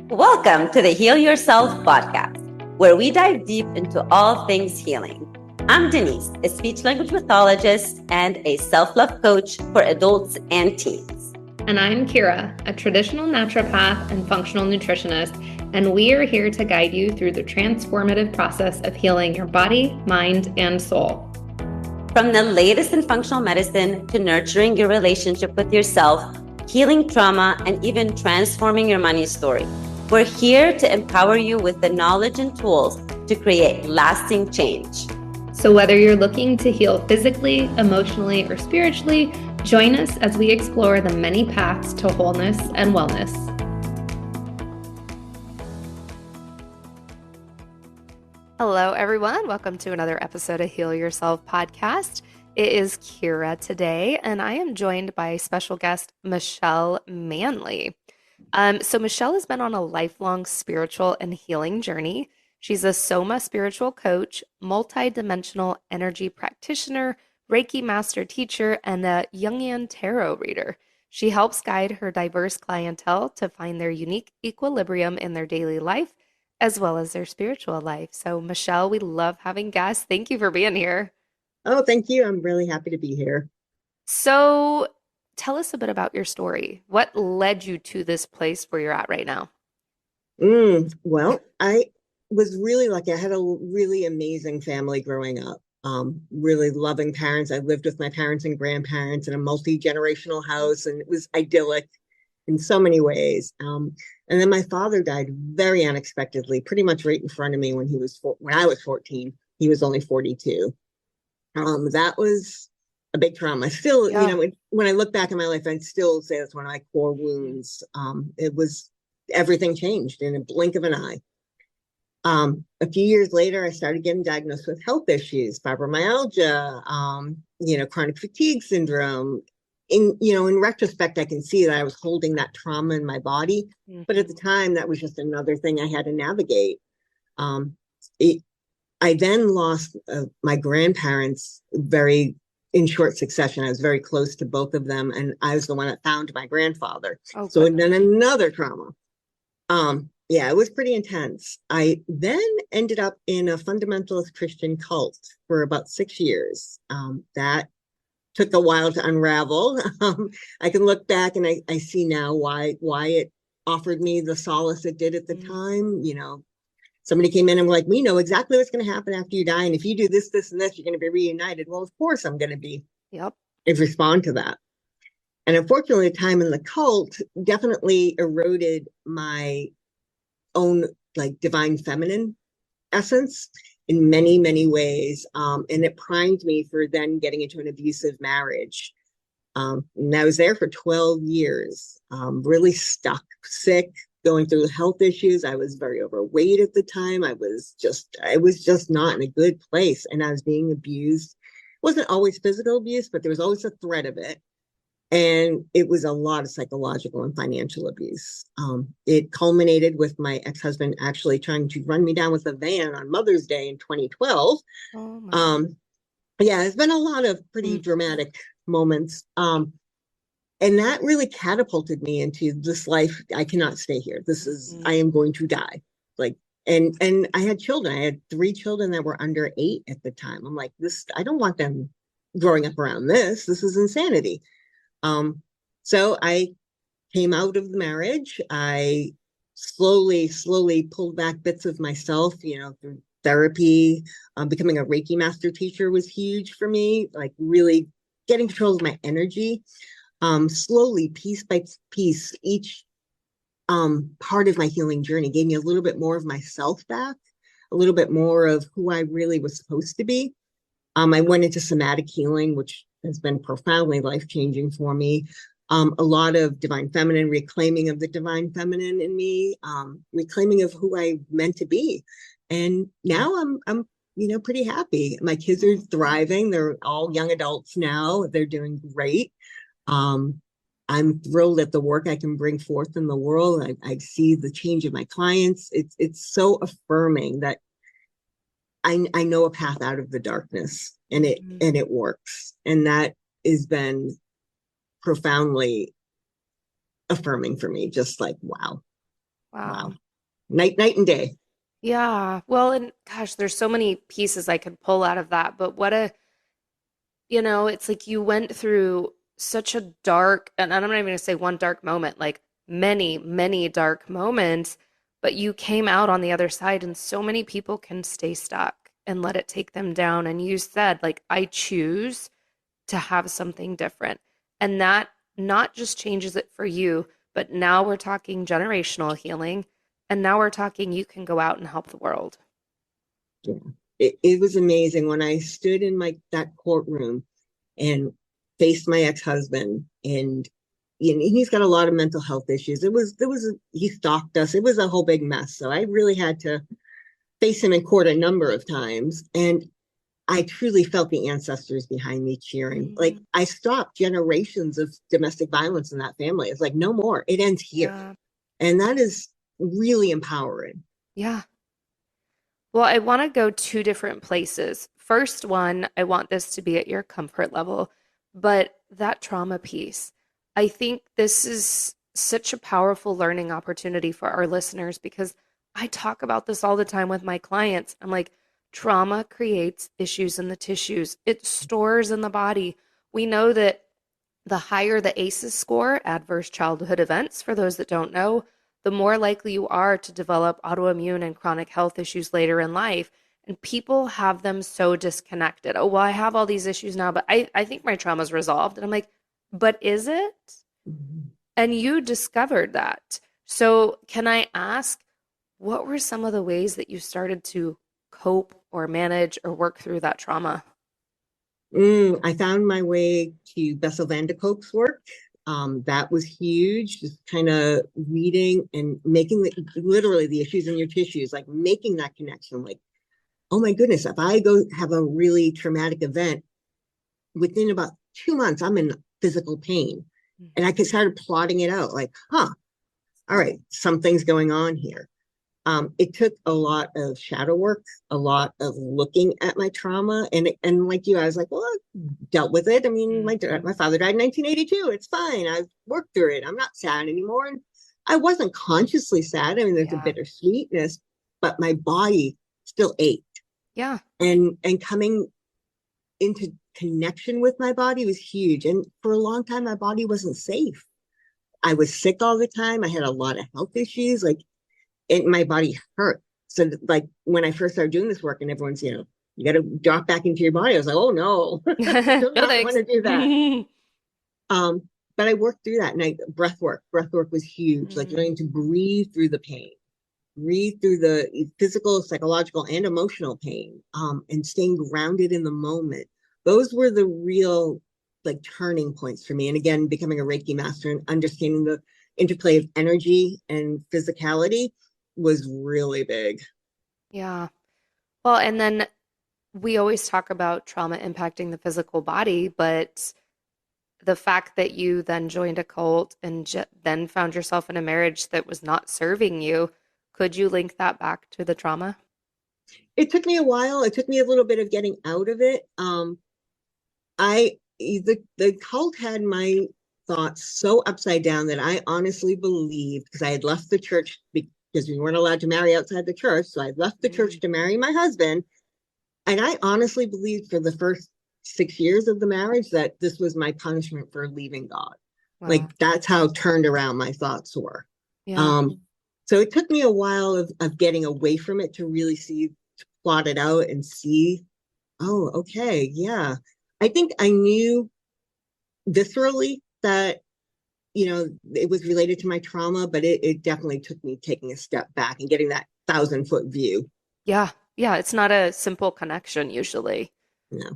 Welcome to the Heal Yourself podcast, where we dive deep into all things healing. I'm Denise, a speech language pathologist and a self-love coach for adults and teens. And I'm Kira, a traditional naturopath and functional nutritionist, and we are here to guide you through the transformative process of healing your body, mind, and soul. From the latest in functional medicine to nurturing your relationship with yourself, healing trauma, and even transforming your money story, we're here to empower you with the knowledge and tools to create lasting change. So whether you're looking to heal physically, emotionally, or spiritually, join us as we explore the many paths to wholeness and wellness. Hello, everyone. Welcome to another episode of Heal Yourself podcast. It is Kira today, and I am joined by special guest Michelle Manley. So Michelle has been on a lifelong spiritual and healing journey. She's a Soma spiritual coach, multi-dimensional energy practitioner, Reiki master teacher, and a Jungian tarot reader. She helps guide her diverse clientele to find their unique equilibrium in their daily life, as well as their spiritual life. So Michelle, we love having guests. Thank you for being here. Oh, thank you. I'm really happy to be here. So tell us a bit about your story. What led you to this place where you're at right now? Well, I was really lucky. I had a really amazing family growing up. Really loving parents. I lived with my parents and grandparents in a multi-generational house, and it was idyllic in so many ways. And then my father died very unexpectedly, pretty much right in front of me when I was 14. He was only 42. That was a big trauma. Still, when I look back in my life, I'd still say that's one of my core wounds. Everything changed in a blink of an eye. A few years later, I started getting diagnosed with health issues, fibromyalgia, chronic fatigue syndrome. In retrospect, I can see that I was holding that trauma in my body. Mm-hmm. But at the time, that was just another thing I had to navigate. I then lost my grandparents in short succession. I was very close to both of them, and I was the one that found my grandfather. Oh, so then another trauma. It was pretty intense. I then ended up in a fundamentalist Christian cult for about 6 years. That took a while to unravel. I can look back and I see now why it offered me the solace it did at the time. Somebody came in and were like, we know exactly what's going to happen after you die. And if you do this, this, and this, you're going to be reunited. Well, of course I'm going to be. Yep. Respond to that. And unfortunately, the time in the cult definitely eroded my own divine feminine essence in many, many ways. And it primed me for then getting into an abusive marriage. And I was there for 12 years, really stuck, sick, going through health issues. I was very overweight at the time. I was just not in a good place. And I was being abused. It wasn't always physical abuse, but there was always a threat of it. And it was a lot of psychological and financial abuse. It culminated with my ex-husband actually trying to run me down with a van on Mother's Day in 2012. Oh my. It's been a lot of pretty dramatic moments. And that really catapulted me into this life. I cannot stay here. I am going to die. And I had children. I had 3 children that were under 8 at the time. I'm like, I don't want them growing up around this. This is insanity. So I came out of the marriage. I slowly pulled back bits of myself, through therapy. Becoming a Reiki master teacher was huge for me, really getting control of my energy. Slowly, piece by piece, each part of my healing journey gave me a little bit more of myself back, a little bit more of who I really was supposed to be. I went into somatic healing, which has been profoundly life-changing for me. A lot of divine feminine, reclaiming of the divine feminine in me, reclaiming of who I meant to be. And now I'm pretty happy. My kids are thriving. They're all young adults now. They're doing great. I'm thrilled at the work I can bring forth in the world. I see the change of my clients. It's so affirming that I know a path out of the darkness, and it works. And that has been profoundly affirming for me. Just wow. Wow. Wow. Night and day. Yeah. Well, and gosh, there's so many pieces I could pull out of that, but it's like you went through such a dark, and I'm not even going to say one dark moment, like many, many dark moments, but you came out on the other side, and so many people can stay stuck and let it take them down. And you said, like, I choose to have something different. And that not just changes it for you, but now we're talking generational healing. And now we're talking you can go out and help the world. Yeah. It was amazing when I stood in that courtroom and faced my ex-husband, and he's got a lot of mental health issues. He stalked us. It was a whole big mess. So I really had to face him in court a number of times. And I truly felt the ancestors behind me cheering. Like, I stopped generations of domestic violence in that family. It's like, no more. It ends here. Yeah. And that is really empowering. Yeah. Well, I want to go two different places. First one, I want this to be at your comfort level, but that trauma piece, I think this is such a powerful learning opportunity for our listeners because I talk about this all the time with my clients. I'm like, trauma creates issues in the tissues, it stores in the body. We know that the higher the ACEs score, adverse childhood events, for those that don't know, the more likely you are to develop autoimmune and chronic health issues later in life. And people have them so disconnected. Oh, well, I have all these issues now, but I think my trauma's resolved. And I'm like, but is it? Mhm. And you discovered that. So, can I ask, what were some of the ways that you started to cope or manage or work through that trauma? I found my way to Bessel van der Kolk's work. That was huge, just kind of reading and making literally the issues in your tissues, like making that connection. Like, oh my goodness, if I go have a really traumatic event, within about 2 months, I'm in physical pain. And I started plotting it out like, all right, something's going on here. It took a lot of shadow work, a lot of looking at my trauma, and like you, I was like, well, I dealt with it. I mean, my father died in 1982. It's fine. I've worked through it. I'm not sad anymore, and I wasn't consciously sad. I mean, there's a bittersweetness, but my body still ached. Yeah. And coming into connection with my body was huge. And for a long time, my body wasn't safe. I was sick all the time. I had a lot of health issues. Like, my body hurt. So like when I first started doing this work and everyone's, you got to drop back into your body. I was like, oh no, do No not thanks. want to do that. But I worked through that, and breath work was huge. Like learning to breathe through the pain, breathe through the physical, psychological, and emotional pain, and staying grounded in the moment. Those were the real like turning points for me. And again, becoming a Reiki master and understanding the interplay of energy and physicality was really big. Yeah. Well, and then we always talk about trauma impacting the physical body, but the fact that you then joined a cult and then found yourself in a marriage that was not serving you, could you link that back to the trauma? It took me a while. It took me a little bit of getting out of it. The cult had my thoughts so upside down that I honestly believed, because I had left the church because we weren't allowed to marry outside the church. So I left the church to marry my husband. And I honestly believed for the first 6 years of the marriage that this was my punishment for leaving God. Wow. Like, that's how turned around my thoughts were. Yeah. So it took me a while of getting away from it to really to plot it out and see, oh, okay, yeah. I think I knew viscerally that, it was related to my trauma, but it definitely took me taking a step back and getting that 1,000-foot view. Yeah. Yeah. It's not a simple connection usually. No.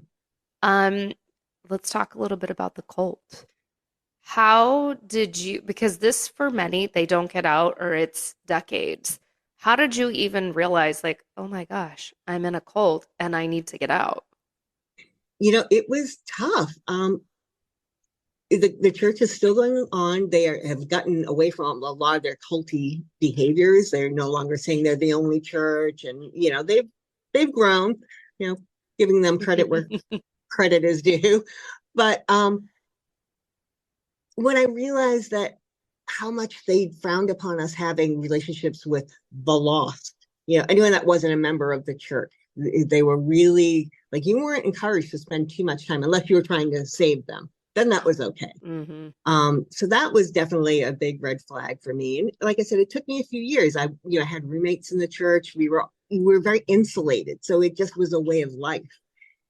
Let's talk a little bit about the cult. How did you, because this for many, they don't get out or it's decades. How did you even realize, like, oh my gosh, I'm in a cult and I need to get out? It was tough. The church is still going on. Have gotten away from a lot of their culty behaviors. They're no longer saying they're the only church, and they've grown. Giving them credit where credit is due. But when I realized that how much they frowned upon us having relationships with the lost. Anyone that wasn't a member of the church. They were really like, you weren't encouraged to spend too much time unless you were trying to save them. Then that was okay. So that was definitely a big red flag for me. And like I said, it took me a few years. I had roommates in the church. We were very insulated. So it just was a way of life.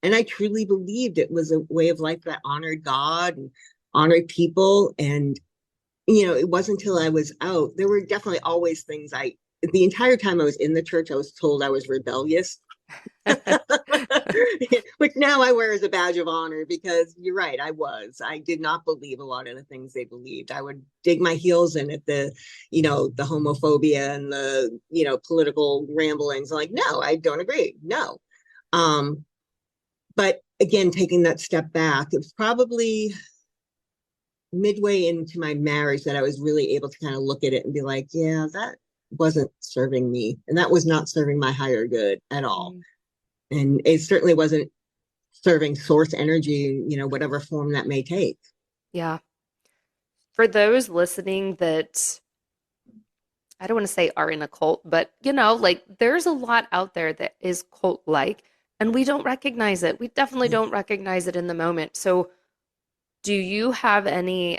And I truly believed it was a way of life that honored God and honored people. And, it wasn't until I was out, there were definitely always things the entire time I was in the church, I was told I was rebellious. Which now I wear as a badge of honor, because you're right, I did not believe a lot of the things they believed. I would dig my heels in at the homophobia and the political ramblings. I'm like, no, I don't agree. No. But again, taking that step back, it was probably midway into my marriage that I was really able to kind of look at it and be like, yeah, that wasn't serving me, and that was not serving my higher good at all. And it certainly wasn't serving source energy, whatever form that may take. Yeah. For those listening that, I don't want to say are in a cult, but there's a lot out there that is cult-like, and we don't recognize it. We definitely don't recognize it in the moment. So do you have any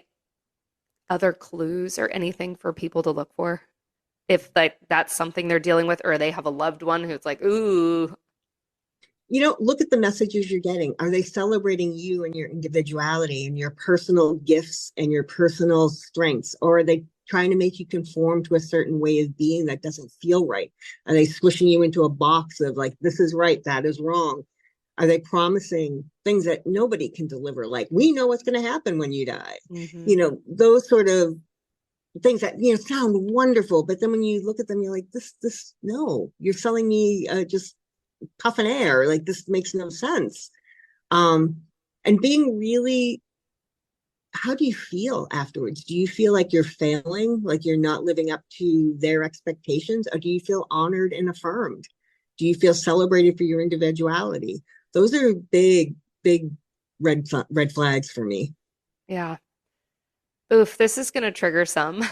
other clues or anything for people to look for? If that's something they're dealing with, or they have a loved one who's like, ooh. Look at the messages you're getting. Are they celebrating you and your individuality and your personal gifts and your personal strengths? Or are they trying to make you conform to a certain way of being that doesn't feel right? Are they squishing you into a box of like, this is right, that is wrong? Are they promising things that nobody can deliver? Like, we know what's going to happen when you die. Those sort of things that sound wonderful, but then when you look at them, you're like, this no, you're selling me just puff and air. Like, this makes no sense. And being really, how do you feel afterwards? Do you feel like you're failing, like you're not living up to their expectations, or do you feel honored and affirmed? Do you feel celebrated for your individuality? Those are big red flags for me. Yeah. Oof, this is going to trigger some.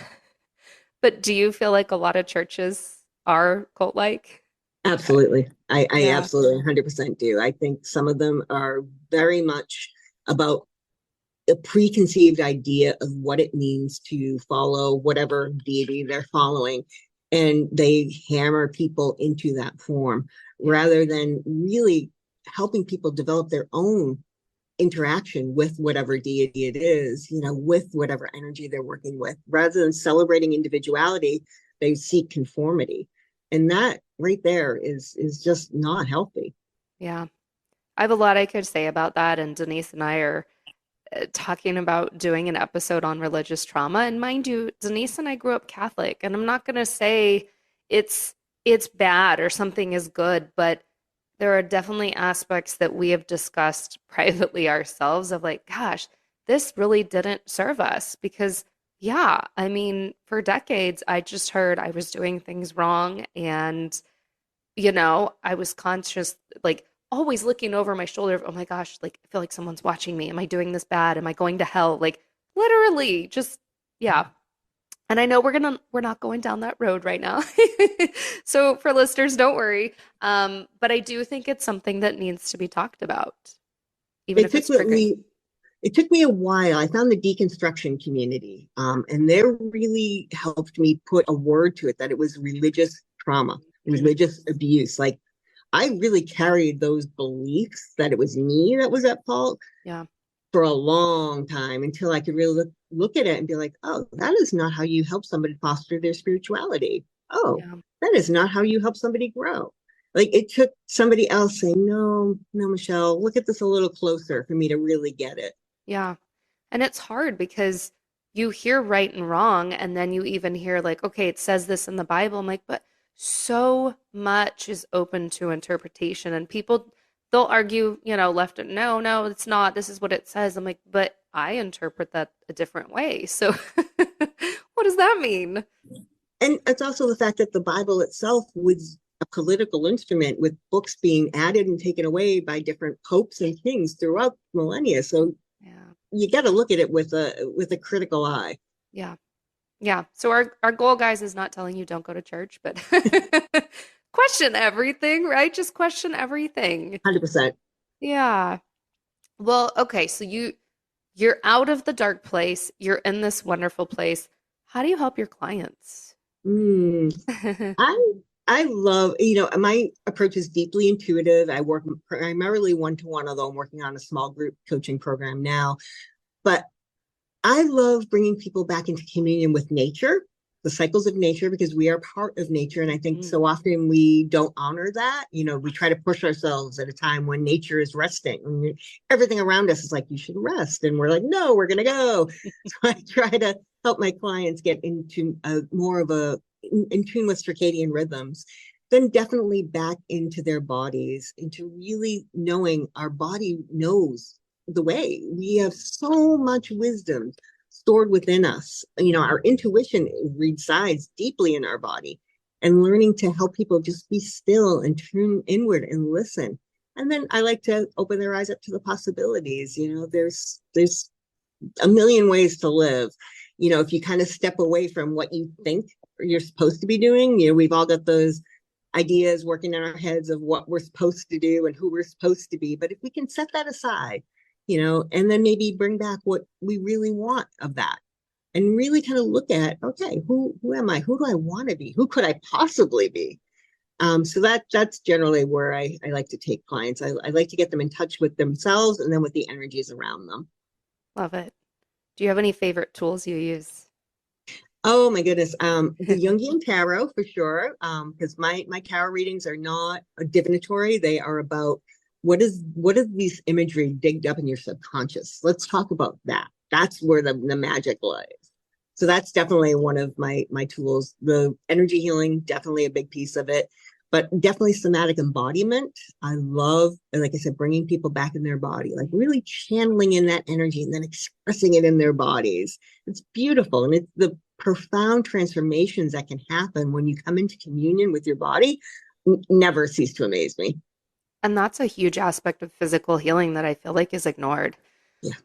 But do you feel like a lot of churches are cult-like? Absolutely. I Yeah. absolutely 100% do. I think some of them are very much about a preconceived idea of what it means to follow whatever deity they're following. And they hammer people into that form rather than really helping people develop their own interaction with whatever deity it is, with whatever energy they're working with. Rather than celebrating individuality, they seek conformity. And that right there is just not healthy. Yeah. I have a lot I could say about that. And Denise and I are talking about doing an episode on religious trauma. And mind you, Denise and I grew up Catholic, and I'm not going to say it's bad or something is good, but there are definitely aspects that we have discussed privately ourselves of like, gosh, this really didn't serve us because, yeah, I mean, for decades, I just heard I was doing things wrong. And, I was conscious, like always looking over my shoulder of, oh my gosh, like I feel like someone's watching me. Am I doing this bad? Am I going to hell? Like literally just, yeah. And I know we're not going down that road right now. So for listeners, don't worry. But I do think it's something that needs to be talked about, even if it's triggering. It took me a while. I found the deconstruction community, and they really helped me put a word to it, that it was religious trauma, religious abuse. Like, I really carried those beliefs that it was me that was at fault. Yeah. For a long time, until I could really look at it and be like, oh, that is not how you help somebody foster their spirituality. Oh, yeah. That is not how you help somebody grow. Like, it took somebody else saying, no, Michelle, look at this a little closer for me to really get it. Yeah. And it's hard because you hear right and wrong, and then you even hear like, okay, it says this in the Bible. I'm like, but so much is open to interpretation, and people, they'll argue, left and no, it's not. This is what it says. I'm like, but I interpret that a different way. So what does that mean? And it's also the fact that the Bible itself was a political instrument, with books being added and taken away by different popes and kings throughout millennia. So you got to look at it with a critical eye. Yeah. Yeah. So our goal, guys, is not telling you don't go to church, but question everything, right? Just question everything. 100%. Yeah. Well, okay. So you're out of the dark place. You're in this wonderful place. How do you help your clients? Mm. I I love, my approach is deeply intuitive. I work primarily one-to-one, although I'm working on a small group coaching program now. But I love bringing people back into communion with nature, the cycles of nature, because we are part of nature. And I think so often we don't honor that. We try to push ourselves at a time when nature is resting. And everything around us is like, you should rest. And we're like, no, we're going to go. So I try to help my clients get into more of in tune with circadian rhythms, then definitely back into their bodies, into really knowing our body knows the way. We have so much wisdom stored within us. Our intuition resides deeply in our body, and learning to help people just be still and turn inward and listen. And then I like to open their eyes up to the possibilities. There's a million ways to live. If you kind of step away from what you think you're supposed to be doing, we've all got those ideas working in our heads of what we're supposed to do and who we're supposed to be. But if we can set that aside, and then maybe bring back what we really want of that, and really kind of look at, okay, who am I? Who do I want to be? Who could I possibly be? So that's generally where I like to take clients. I like to get them in touch with themselves and then with the energies around them. Love it. Do you have any favorite tools you use? Oh my goodness. The Jungian tarot for sure. Because my tarot readings are not divinatory. They are about what is these imagery digged up in your subconscious. Let's talk about that. That's where the magic lies. So that's definitely one of my tools. The energy healing, definitely a big piece of it, but definitely somatic embodiment. I love, like I said, bringing people back in their body, like really channeling in that energy and then expressing it in their bodies. It's beautiful. And it's the profound transformations that can happen when you come into communion with your body never cease to amaze me. And that's a huge aspect of physical healing that I feel like is ignored.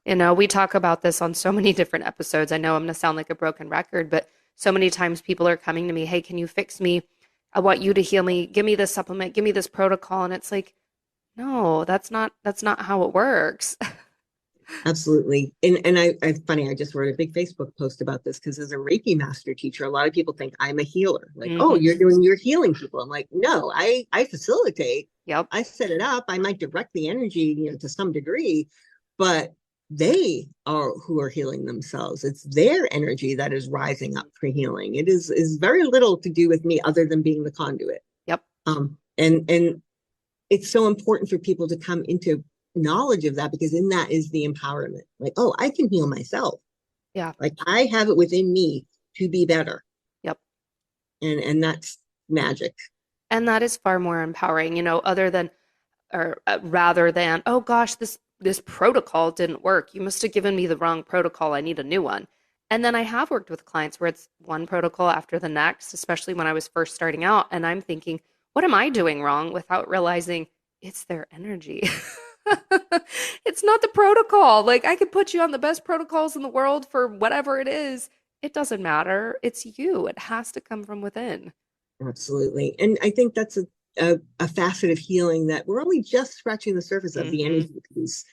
Yeah. We talk about this on so many different episodes. I know I'm going to sound like a broken record, but so many times people are coming to me, hey, can you fix me? I want you to heal me. Give me this supplement. Give me this protocol. And it's like, no, that's not how it works. Absolutely. And funny, I just wrote a big Facebook post about this because as a Reiki master teacher, a lot of people think I'm a healer. Like, oh, you're healing people. I'm like, no, I facilitate. Yep. I set it up. I might direct the energy, to some degree, but they are who are healing themselves. It's their energy that is rising up for healing. It is very little to do with me other than being the conduit. Yep. And it's so important for people to come into knowledge of that, because in that is the empowerment. Like, oh, I can heal myself. Yeah. Like I have it within me to be better. Yep. And that's magic. And that is far more empowering, other than or rather than, oh gosh, this protocol didn't work. You must have given me the wrong protocol. I need a new one. And then I have worked with clients where it's one protocol after the next, especially when I was first starting out. And I'm thinking, what am I doing wrong, without realizing it's their energy. It's not the protocol. Like, I could put you on the best protocols in the world for whatever it is. It doesn't matter. It's you. It has to come from within. Absolutely. And I think that's a facet of healing that we're only just scratching the surface of, the energy piece.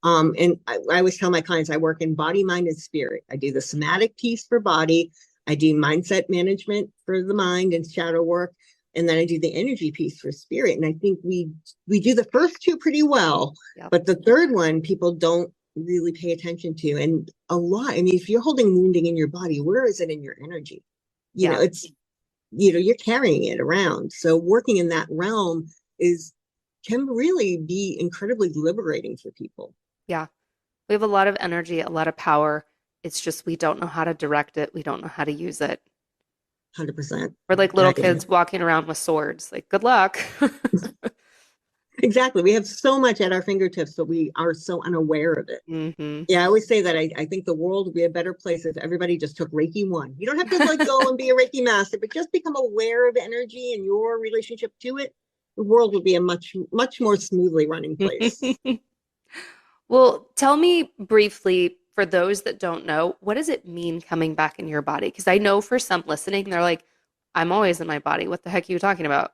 And I always tell my clients, I work in body, mind, and spirit. I do the somatic piece for body. I do mindset management for the mind and shadow work. And then I do the energy piece for spirit. And I think we do the first two pretty well, but the third one, people don't really pay attention to. And a lot, I mean, if you're holding wounding in your body, where is it in your energy? It's, you're carrying it around. So working in that realm can really be incredibly liberating for people. Yeah. We have a lot of energy, a lot of power. It's just, we don't know how to direct it. We don't know how to use it. 100%. We're like little kids walking around with swords. Like, good luck. Exactly. We have so much at our fingertips, but we are so unaware of it. Yeah, I always say that I think the world would be a better place if everybody just took Reiki 1. You don't have to go and be a Reiki master, but just become aware of energy and your relationship to it. The world would be a much, much more smoothly running place. Well, tell me briefly, for those that don't know, what does it mean coming back in your body? Because I know for some listening, they're like, I'm always in my body. What the heck are you talking about?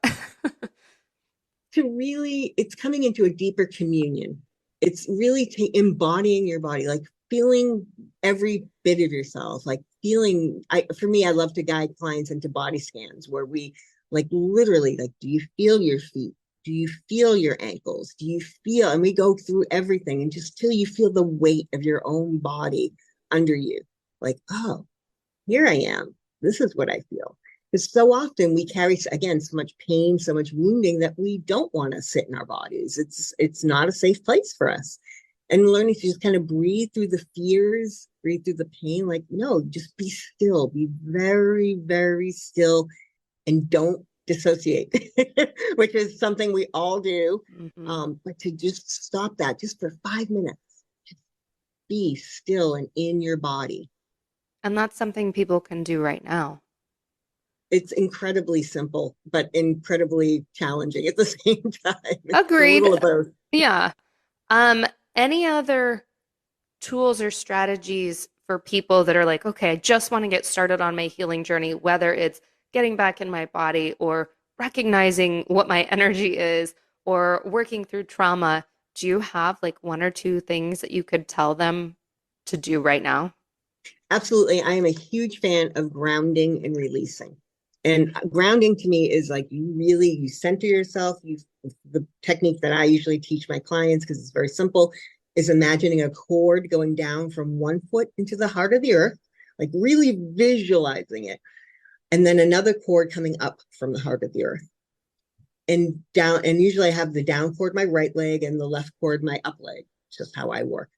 It's coming into a deeper communion. It's really embodying your body, like feeling every bit of yourself, like feeling. For me, I love to guide clients into body scans where we like literally like, do you feel your feet? Do you feel your ankles? Do you feel, and we go through everything and just till you feel the weight of your own body under you. Like, oh, here I am. This is what I feel. Because so often we carry, again, so much pain, so much wounding that we don't want to sit in our bodies. It's not a safe place for us. And learning to just kind of breathe through the fears, breathe through the pain, like, no, just be still, be very, very still, and don't dissociate, which is something we all do. But to just stop that just for 5 minutes, just be still and in your body. And that's something people can do right now. It's incredibly simple, but incredibly challenging at the same time. Agreed. A little of both. Yeah. Any other tools or strategies for people that are like, okay, I just want to get started on my healing journey, whether it's getting back in my body or recognizing what my energy is or working through trauma? Do you have like one or two things that you could tell them to do right now? Absolutely. I am a huge fan of grounding and releasing. And grounding to me is like you center yourself. The technique that I usually teach my clients, because it's very simple, is imagining a cord going down from one foot into the heart of the earth, like really visualizing it. And then another cord coming up from the heart of the earth and down. And usually I have the down cord my right leg and the left cord my up leg. It's just how I work.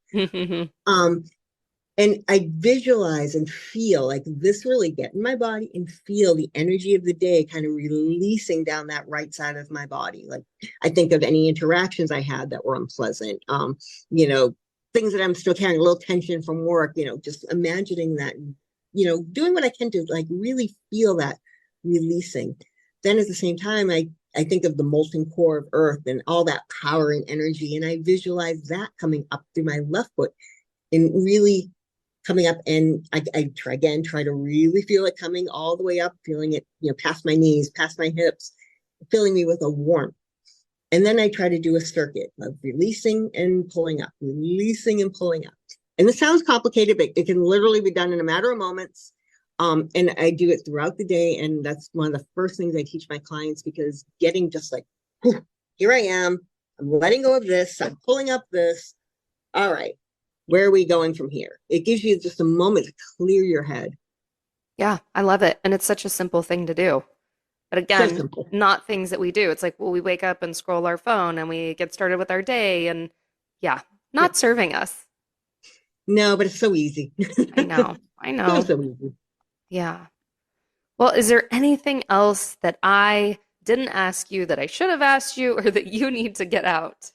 And I visualize and feel like this, really get in my body and feel the energy of the day kind of releasing down that right side of my body. Like I think of any interactions I had that were unpleasant, things that I'm still carrying, a little tension from work, just imagining that, doing what I can to like really feel that releasing. Then at the same time, I think of the molten core of earth and all that power and energy. And I visualize that coming up through my left foot and really coming up, and I try to really feel it coming all the way up, feeling it, past my knees, past my hips, filling me with a warmth. And then I try to do a circuit of releasing and pulling up, releasing and pulling up. And this sounds complicated, but it can literally be done in a matter of moments. And I do it throughout the day. And that's one of the first things I teach my clients, because getting just like, here I am, I'm letting go of this, I'm pulling up this. All right. Where are we going from here? It gives you just a moment to clear your head. Yeah, I love it. And it's such a simple thing to do. But again, not things that we do. It's like, well, we wake up and scroll our phone and we get started with our day. And not serving us. No, but it's so easy. I know. So easy. Yeah. Well, is there anything else that I didn't ask you that I should have asked you or that you need to get out?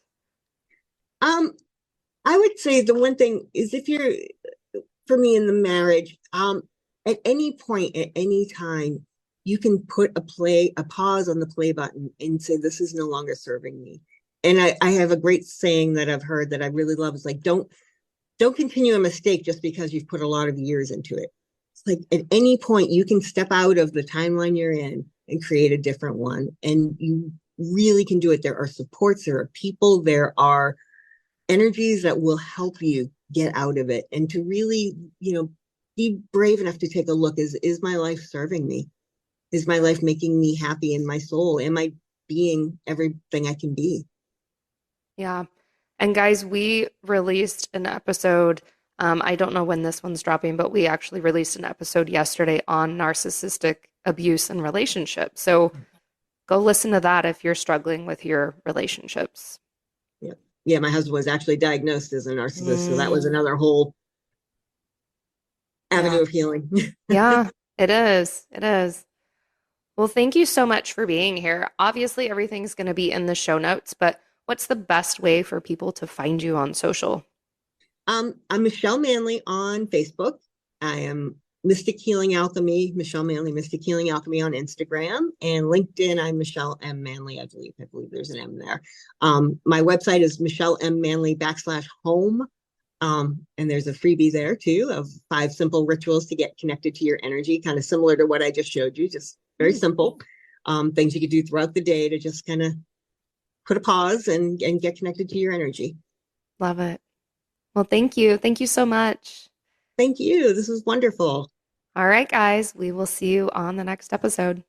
I would say the one thing is, if you're, for me in the marriage, at any point, at any time, you can put a pause on the play button and say, this is no longer serving me. And I have a great saying that I've heard that I really love. It's like, don't continue a mistake just because you've put a lot of years into it. It's like at any point you can step out of the timeline you're in and create a different one. And you really can do it. There are supports, there are people, there are energies that will help you get out of it, and to really, be brave enough to take a look. Is my life serving me? Is my life making me happy in my soul? Am I being everything I can be? Yeah. And guys, we released an episode. I don't know when this one's dropping, but we actually released an episode yesterday on narcissistic abuse and relationships. So go listen to that if you're struggling with your relationships. Yeah, my husband was actually diagnosed as a narcissist. So that was another whole avenue of healing. Yeah, it is. It is. Well, thank you so much for being here. Obviously, everything's going to be in the show notes, but what's the best way for people to find you on social? I'm Michelle Manley on Facebook. I am Mystic Healing Alchemy, Michelle Manley, Mystic Healing Alchemy on Instagram, and LinkedIn. I'm Michelle M. Manley. I believe there's an M there. My website is michellemmanley.com/home. And there's a freebie there too of 5 simple rituals to get connected to your energy, kind of similar to what I just showed you, just very simple things you could do throughout the day to just kind of put a pause and get connected to your energy. Love it. Well, thank you. Thank you so much. Thank you. This was wonderful. All right, guys, we will see you on the next episode.